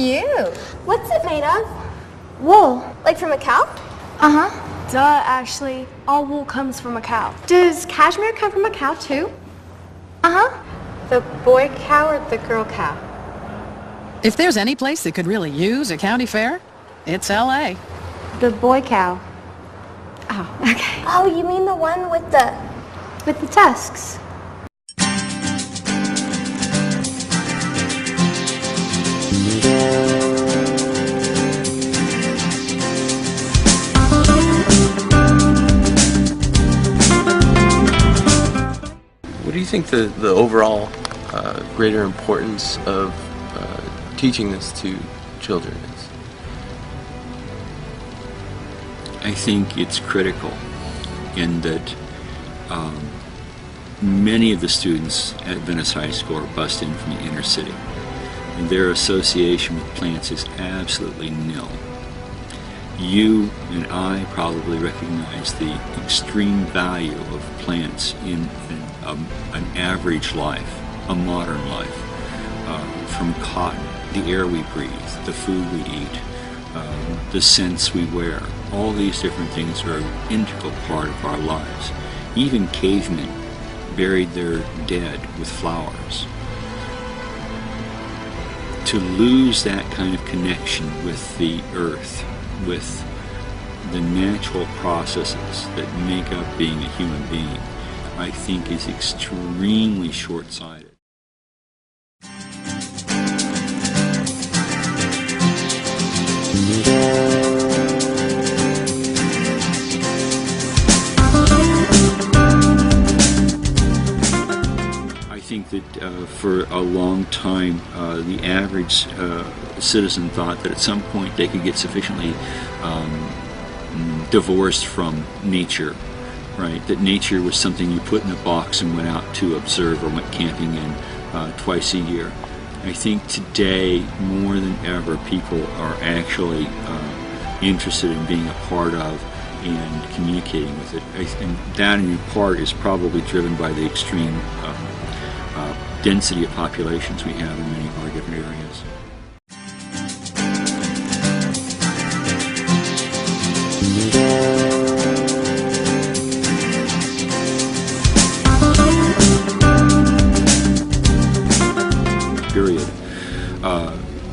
cute. What's it made of? Wool. Like from a cow? Uh-huh. Duh, Ashley. All wool comes from a cow. Does cashmere come from a cow too? Uh-huh. The boy cow or the girl cow? If there's any place that could really use a county fair, it's L.A. The boy cow. Oh, okay. Oh, you mean the one with the tusks. What do you think the overall greater importance of teaching this to children is? I think it's critical in that many of the students at Venice High School are bused in from the inner city, and their association with plants is absolutely nil. You and I probably recognize the extreme value of plants in an average life, a modern life, from cotton, the air we breathe, the food we eat, the scents we wear. All these different things are an integral part of our lives. Even cavemen buried their dead with flowers. To lose that kind of connection with the earth, with the natural processes that make up being a human being, I think is extremely short-sighted. I think that for a long time, the average citizen thought that at some point they could get sufficiently divorced from nature, right? That nature was something you put in a box and went out to observe or went camping in twice a year. I think today, more than ever, people are actually interested in being a part of and communicating with it. And that in part is probably driven by the extreme density of populations we have in many of our different areas. Period.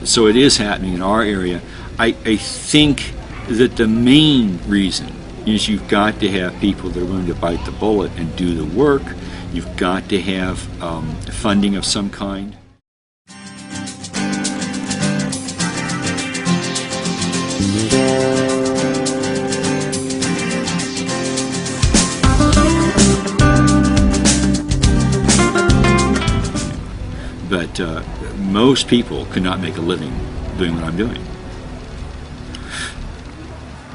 So it is happening in our area. I think that the main reason is you've got to have people that are willing to bite the bullet and do the work. You've got to have funding of some kind. But most people could not make a living doing what I'm doing.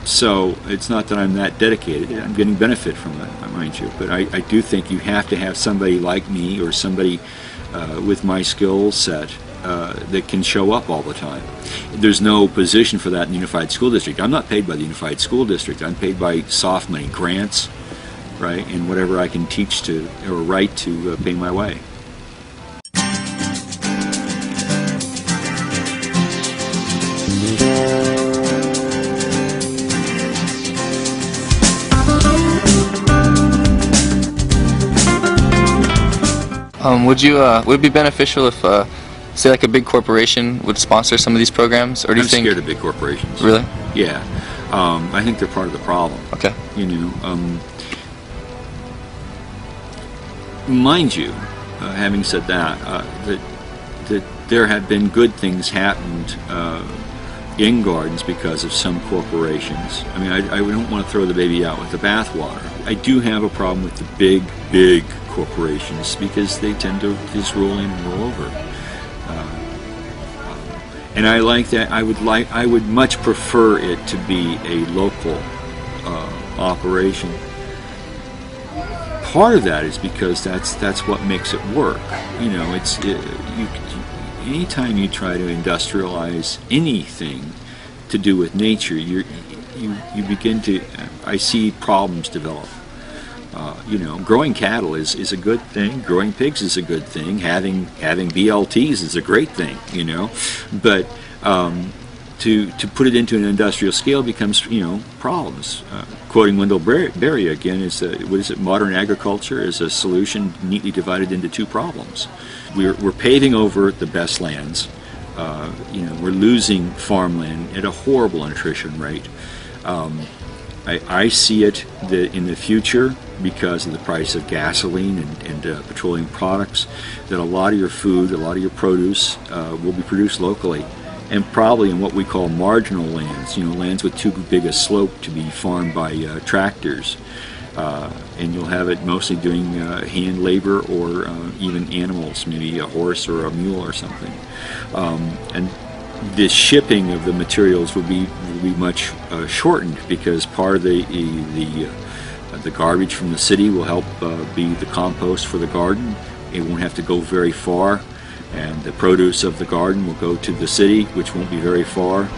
So it's not that I'm that dedicated. I'm getting benefit from it, mind you. But I do think you have to have somebody like me or somebody with my skill set that can show up all the time. There's no position for that in the Unified School District. I'm not paid by the Unified School District. I'm paid by soft money, grants, right, and whatever I can teach to or write to pay my way. Would it be beneficial if, say, like a big corporation would sponsor some of these programs, or do you think? I'm scared of big corporations. Really? Yeah, I think they're part of the problem. Okay. You know, mind you, having said that, that there have been good things happened in gardens because of some corporations. I mean, I don't want to throw the baby out with the bathwater. I do have a problem with the big corporations because they tend to just roll in and roll over. And I like that. I would much prefer it to be a local operation. Part of that is because that's what makes it work. You know, anytime you try to industrialize anything to do with nature, you begin to. I see problems develop. You know, growing cattle is a good thing. Growing pigs is a good thing. Having BLTs is a great thing. You know, but To put it into an industrial scale becomes, problems. Quoting Wendell Berry again, what is it? Modern agriculture is a solution neatly divided into two problems. We're paving over the best lands. We're losing farmland at a horrible attrition rate. I see it in the future, because of the price of gasoline and petroleum products, that a lot of your food, a lot of your produce will be produced locally, and probably in what we call marginal lands, lands with too big a slope to be farmed by tractors. And you'll have it mostly doing hand labor, or even animals, maybe a horse or a mule or something. And the shipping of the materials will be much shortened, because part of the garbage from the city will help be the compost for the garden. It won't have to go very far, and the produce of the garden will go to the city, which won't be very far.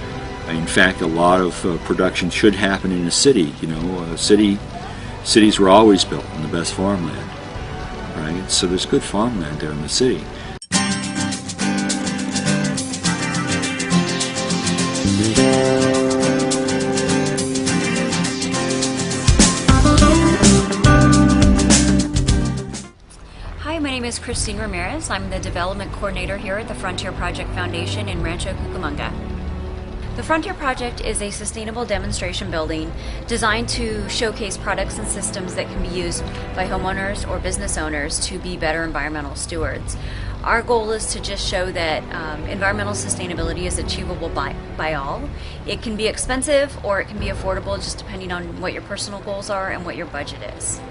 In fact, a lot of production should happen in a city. Cities were always built on the best farmland, right? So there's good farmland there in the city. Hi, my name is Christine Ramirez. I'm the Development Coordinator here at the Frontier Project Foundation in Rancho Cucamonga. The Frontier Project is a sustainable demonstration building designed to showcase products and systems that can be used by homeowners or business owners to be better environmental stewards. Our goal is to just show that environmental sustainability is achievable by all. It can be expensive or it can be affordable, just depending on what your personal goals are and what your budget is.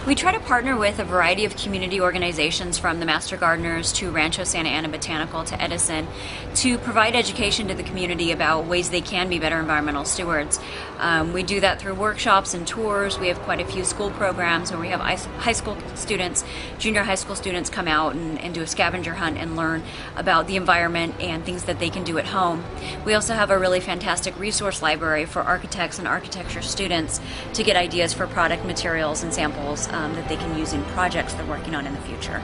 We try to partner with a variety of community organizations, from the Master Gardeners to Rancho Santa Ana Botanical to Edison, to provide education to the community about ways they can be better environmental stewards. We do that through workshops and tours. We have quite a few school programs where we have high school students, junior high school students come out and do a scavenger hunt and learn about the environment and things that they can do at home. We also have a really fantastic resource library for architects and architecture students to get ideas for product materials and samples that they can use in projects they're working on in the future.